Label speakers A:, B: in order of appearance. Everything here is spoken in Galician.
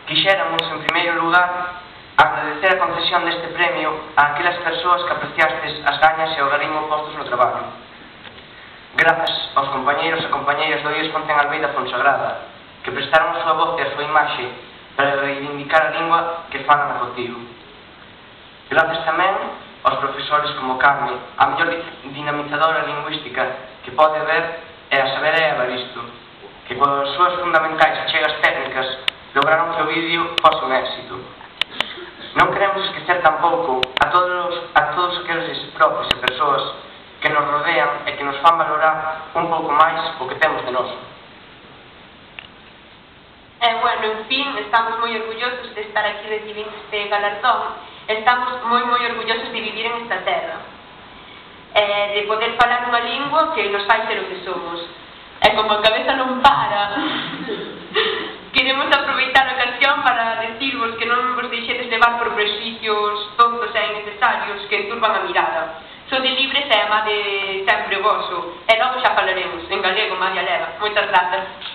A: Quixéramos, en primeiro lugar, agradecer a concesión deste premio a aquelas persoas que apreciastes as gañas e o garimo postos no traballo. Grazas aos compañeiros e compañeiras do IES Fonten Almeida Fonsagrada, que prestaron a súa voz e a súa imaxe para reivindicar a lingua que falan a contigo. Grazas tamén aos profesores como Carme, a mellor dinamizadora lingüística que pode haber é a saber é Evaristo, que coas súas fundamentais achegas técnicas lograron que o vídeo fose un éxito. Non queremos esquecer tampouco a todos aqueles profes e persoas que nos rodean e que nos fan valorar un pouco máis o que temos de noso.
B: Bueno, en fin, estamos moi orgullosos de estar aquí recibindo este galardón. Estamos moi orgullosos de vivir en esta terra, de poder falar unha lingua que nos fai ser o que somos. E como a cabeza non para, queremos aproveitar a ocasión para decirvos que non vos deixedes levar por prexuicios tontos e innecesarios que enturban a mirada. Sode libres e amade sempre o voso. E logo xa falaremos en galego, María Leva. Moitas grazas.